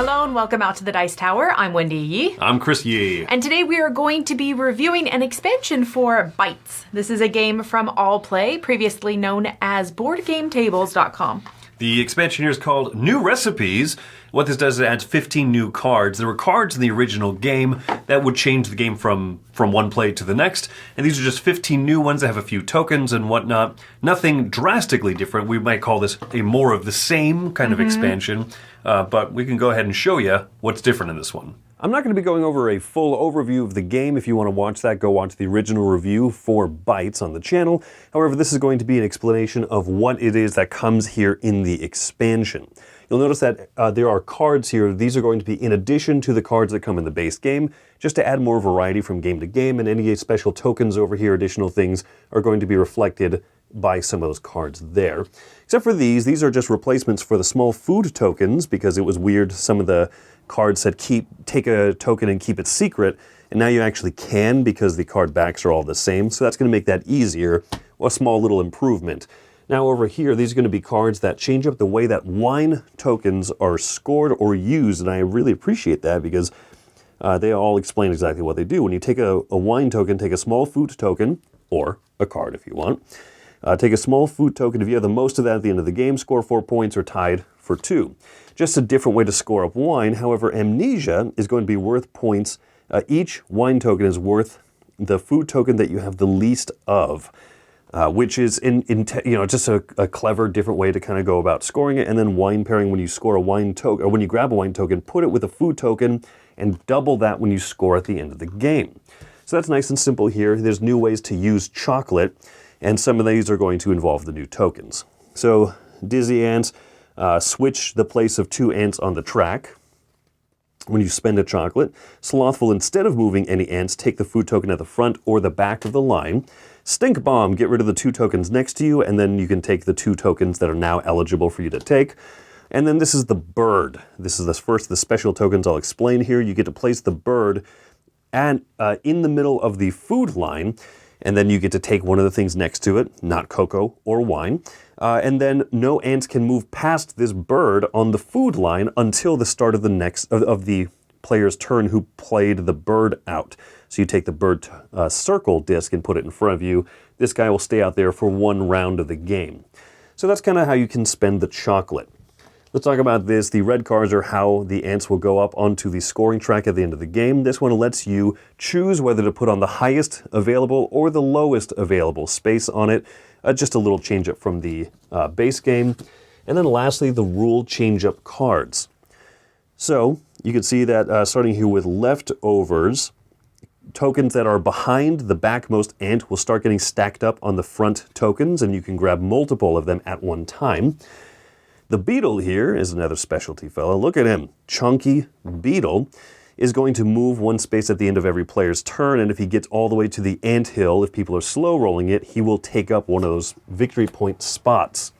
Hello and welcome out to the Dice Tower. I'm Wendy Yi. I'm Chris Yi. And today we are going to be reviewing an expansion for Bytes. This is a game from All Play, previously known as BoardGameTables.com. The expansion here is called New Recipes. What this does is it adds 15 new cards. There were cards in the original game that would change the game from one play to the next. And these are just 15 new ones that have a few tokens and whatnot. Nothing drastically different. We might call this a more of the same kind of expansion. But we can go ahead and show you what's different in this one. I'm not going to be going over a full overview of the game. If you want to watch that, go watch the original review for Bytes on the channel. However, this is going to be an explanation of what it is that comes here in the expansion. You'll notice that there are cards here. These are going to be in addition to the cards that come in the base game, just to add more variety from game to game, and any special tokens over here, additional things, are going to be reflected by some of those cards there. Except for these are just replacements for the small food tokens, because it was weird. Some of the cards said take a token and keep it secret, and now you actually can because the card backs are all the same, so that's going to make that easier, a small little improvement. Now over here, these are going to be cards that change up the way that wine tokens are scored or used, and I really appreciate that because they all explain exactly what they do. When you take a wine token, take a small food token, or a card if you want. Take a small food token. If you have the most of that at the end of the game, score 4 points or tied for 2. Just a different way to score up wine. However, amnesia is going to be worth points. Each wine token is worth the food token that you have the least of, which is just a clever, different way to kind of go about scoring it. And then wine pairing, when you score a wine token, or when you grab a wine token, put it with a food token and double that when you score at the end of the game. So that's nice and simple here. There's new ways to use chocolate, and some of these are going to involve the new tokens. So Dizzy Ants, switch the place of 2 ants on the track when you spend a chocolate. Slothful, instead of moving any ants, take the food token at the front or the back of the line. Stink Bomb, get rid of the 2 tokens next to you, and then you can take the 2 tokens that are now eligible for you to take. And then this is the bird. This is the first of the special tokens I'll explain here. You get to place the bird in the middle of the food line, and then you get to take one of the things next to it, not cocoa or wine. And then no ants can move past this bird on the food line until the start of the player's turn who played the bird out. So you take the bird circle disc and put it in front of you. This guy will stay out there for 1 round of the game. So that's kind of how you can spend the chocolate. Let's talk about this. The red cards are how the ants will go up onto the scoring track at the end of the game. This one lets you choose whether to put on the highest available or the lowest available space on it. Just a little change up from the base game. And then lastly, the rule change up cards. So you can see that starting here with leftovers, tokens that are behind the backmost ant will start getting stacked up on the front tokens, and you can grab multiple of them at one time. The beetle here is another specialty fellow. Look at him. Chunky beetle is going to move 1 space at the end of every player's turn, and if he gets all the way to the ant hill, if people are slow rolling it, he will take up one of those victory point spots.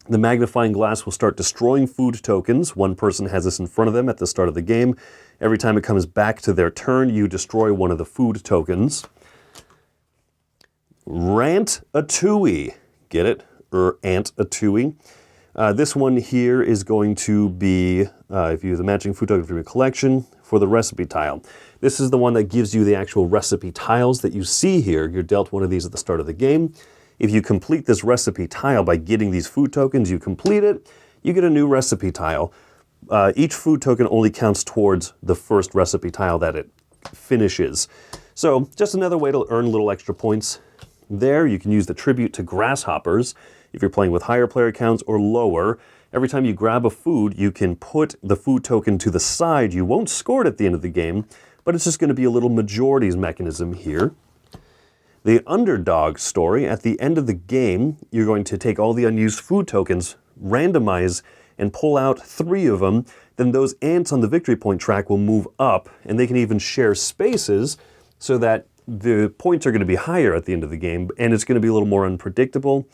The magnifying glass will start destroying food tokens. 1 person has this in front of them at the start of the game. Every time it comes back to their turn, you destroy one of the food tokens. Rant-a-tooey. Get it? Ant-a-tooey. This one here is going to be, if you use the matching food token from your collection, for the recipe tile. This is the one that gives you the actual recipe tiles that you see here. You're dealt one of these at the start of the game. If you complete this recipe tile by getting these food tokens, you complete it, you get a new recipe tile. Each food token only counts towards the first recipe tile that it finishes. So just another way to earn little extra points. There, you can use the tribute to grasshoppers if you're playing with higher player counts or lower. Every time you grab a food, you can put the food token to the side. You won't score it at the end of the game, but it's just going to be a little majorities mechanism here. The underdog story, at the end of the game, you're going to take all the unused food tokens, randomize, and pull out 3 of them. Then those ants on the victory point track will move up, and they can even share spaces so that the points are going to be higher at the end of the game, and it's going to be a little more unpredictable.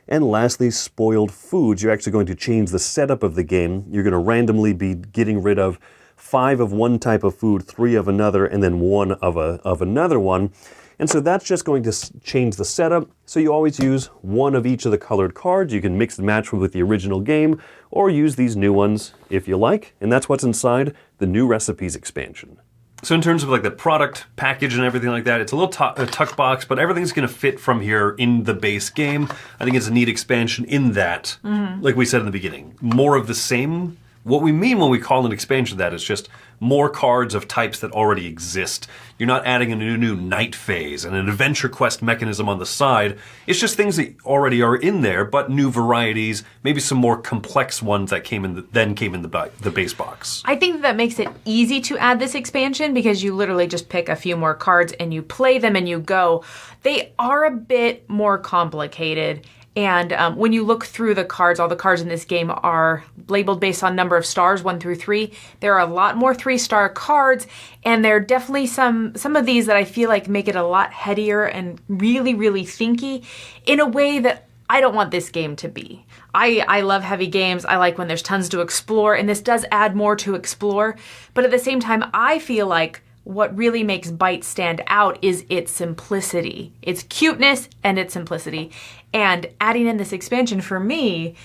And lastly, spoiled foods. You're actually going to change the setup of the game. You're going to randomly be getting rid of 5 of one type of food, 3 of another, and then 1 of another one. And so that's just going to change the setup. So you always use one of each of the colored cards. You can mix and match with the original game, or use these new ones if you like. And that's what's inside the New Recipes expansion. So in terms of like the product package and everything like that, it's a little tuck box, but everything's going to fit from here in the base game. I think it's a neat expansion in that, like we said in the beginning, more of the same. What we mean when we call an expansion that is just more cards of types that already exist. You're not adding a new night phase and an adventure quest mechanism on the side. It's just things that already are in there, but new varieties, maybe some more complex ones that came in the base box. I think that makes it easy to add this expansion because you literally just pick a few more cards and you play them and you go. They are a bit more complicated. And when you look through the cards, all the cards in this game are labeled based on number of stars, 1 through 3. There are a lot more 3-star cards, and there are definitely some of these that I feel like make it a lot headier and really, really thinky in a way that I don't want this game to be. I love heavy games. I like when there's tons to explore, and this does add more to explore. But at the same time, I feel like what really makes Bytes stand out is its simplicity, its cuteness and its simplicity. And adding in this expansion for me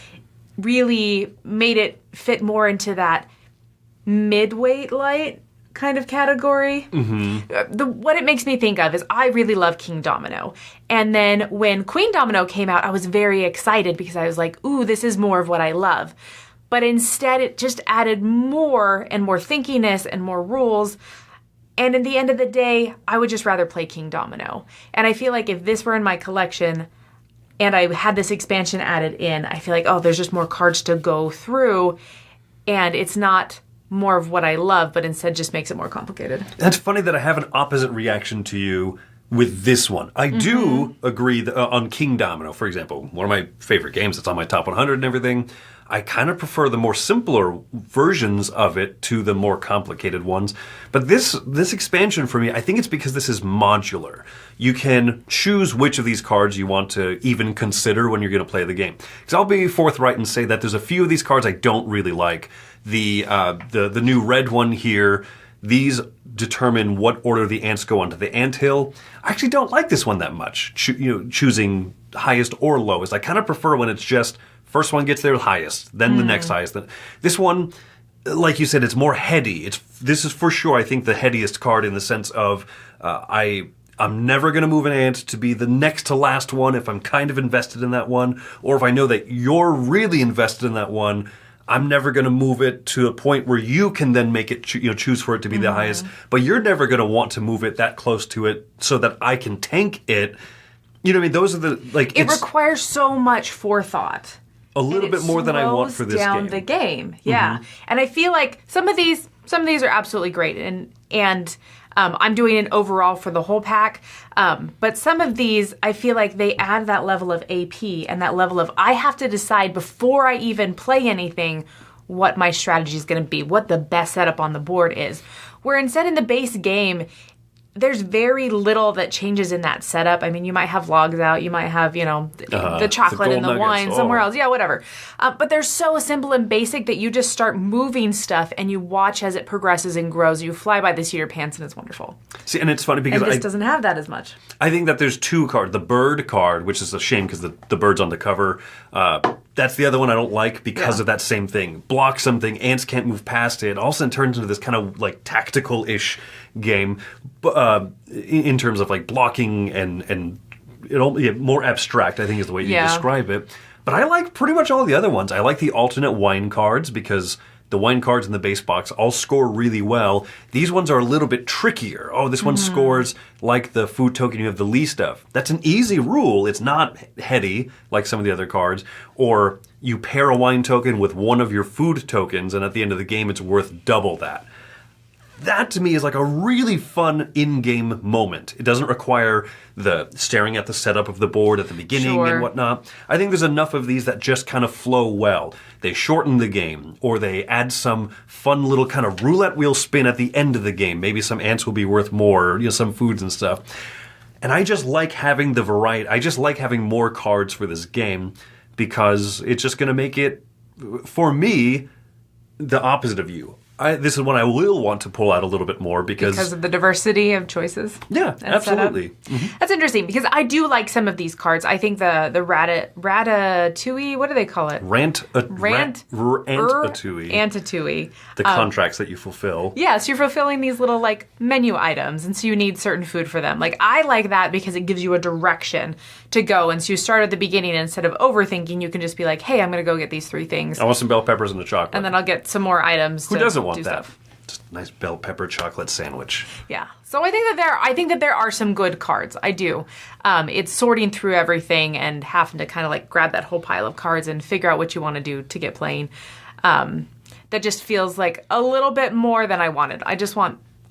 really made it fit more into that mid-weight light kind of category. What it makes me think of is I really love King Domino. And then when Queen Domino came out, I was very excited because I was like, ooh, this is more of what I love. But instead, it just added more and more thinkiness and more rules. And at the end of the day, I would just rather play King Domino. And I feel like if this were in my collection and I had this expansion added in, I feel like, oh, there's just more cards to go through. And it's not more of what I love, but instead just makes it more complicated. That's funny that I have an opposite reaction to you with this one. I do agree that, on King Domino, for example, one of my favorite games. It's on my top 100 and everything. I kind of prefer the more simpler versions of it to the more complicated ones. But this expansion for me, I think it's because this is modular. You can choose which of these cards you want to even consider when you're going to play the game. Because I'll be forthright and say that there's a few of these cards I don't really like. The new red one here, these determine what order the ants go onto the anthill. I actually don't like this one that much, choosing highest or lowest. I kind of prefer when it's just first one gets there highest, then the next highest. This one, like you said, it's more heady. This is for sure, I think, the headiest card in the sense of I'm never going to move an ant to be the next to last one if I'm kind of invested in that one, or if I know that you're really invested in that one. I'm never going to move it to a point where you can then make it, choose for it to be the highest. But you're never going to want to move it that close to it so that I can tank it. You know what I mean? Those are the It requires so much forethought. A little bit more than I want for this game. It slows down the game, yeah. And I feel like some of these are absolutely great, and I'm doing an overall for the whole pack. But some of these, I feel like they add that level of AP and that level of I have to decide before I even play anything what my strategy is going to be, what the best setup on the board is. Where instead in the base game, there's very little that changes in that setup. I mean, you might have logs out, you might have, the chocolate and the wine somewhere else. Yeah, whatever. But they're so simple and basic that you just start moving stuff and you watch as it progresses and grows. You fly by the seat of your pants and it's wonderful. See, and it's funny because this doesn't have that as much. I think that there's two cards. The bird card, which is a shame because the bird's on the cover. That's the other one I don't like because of that same thing. Block something, ants can't move past it. All of a sudden turns into this kind of like tactical-ish game in terms of like blocking and more abstract, I think is the way you describe it. But I like pretty much all the other ones. I like the alternate wine cards because the wine cards in the base box all score really well. These ones are a little bit trickier. Oh, this one scores like the food token you have the least of. That's an easy rule. It's not heady like some of the other cards. Or you pair a wine token with one of your food tokens, and at the end of the game, it's worth double that. That, to me, is like a really fun in-game moment. It doesn't require the staring at the setup of the board at the beginning and whatnot. I think there's enough of these that just kind of flow well. They shorten the game, or they add some fun little kind of roulette wheel spin at the end of the game. Maybe some ants will be worth more, some foods and stuff. And I just like having the variety. I just like having more cards for this game because it's just going to make it, for me, the opposite of you. This is one I will want to pull out a little bit more Because of the diversity of choices? Yeah, absolutely. That's interesting because I do like some of these cards. I think the Ratatouille, what do they call it? Ratatouille. Ratatouille. The contracts that you fulfill. Yeah, so you're fulfilling these little like menu items, and so you need certain food for them. Like I like that because it gives you a direction to go, and so you start at the beginning and instead of overthinking, you can just be like, hey, I'm going to go get these 3 things. I want some bell peppers and a chocolate. And then I'll get some more items. Who doesn't want that? Stuff. Just a nice bell pepper chocolate sandwich. Yeah. So I think that there are some good cards. I do. It's sorting through everything and having to kind of like grab that whole pile of cards and figure out what you want to do to get playing. That just feels like a little bit more than I wanted.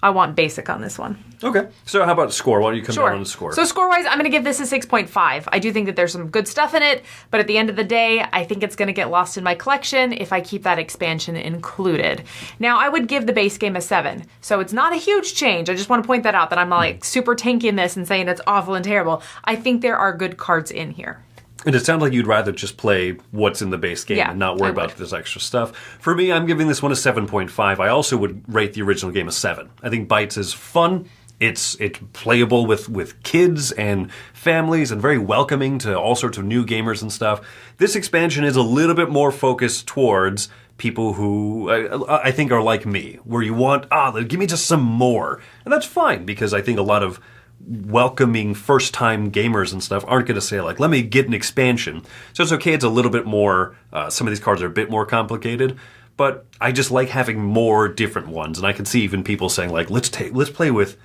I want basic on this one. Okay. So how about score? Why don't you come down on the score? So score-wise, I'm going to give this a 6.5. I do think that there's some good stuff in it, but at the end of the day, I think it's going to get lost in my collection if I keep that expansion included. Now, I would give the base game a 7. So it's not a huge change. I just want to point that out, that I'm not like super tanking this and saying it's awful and terrible. I think there are good cards in here. And it sounds like you'd rather just play what's in the base game and not worry about this extra stuff. For me, I'm giving this one a 7.5. I also would rate the original game a 7. I think Bites is fun. It's playable with kids and families and very welcoming to all sorts of new gamers and stuff. This expansion is a little bit more focused towards people who I think are like me, where you want, give me just some more. And that's fine, because I think a lot of welcoming first-time gamers and stuff aren't going to say, like, let me get an expansion. So it's okay, it's a little bit more, some of these cards are a bit more complicated, but I just like having more different ones. And I can see even people saying, like, let's play with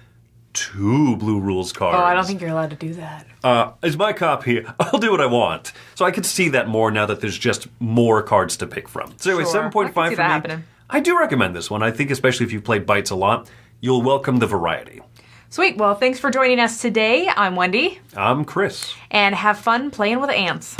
2 Blue Rules cards. Oh, I don't think you're allowed to do that. It's my copy. I'll do what I want. So I can see that more now that there's just more cards to pick from. So anyway, 7.5 for me. Happening. I do recommend this one. I think especially if you play Bites a lot, you'll welcome the variety. Sweet. Well, thanks for joining us today. I'm Wendy. I'm Chris. And have fun playing with Antz.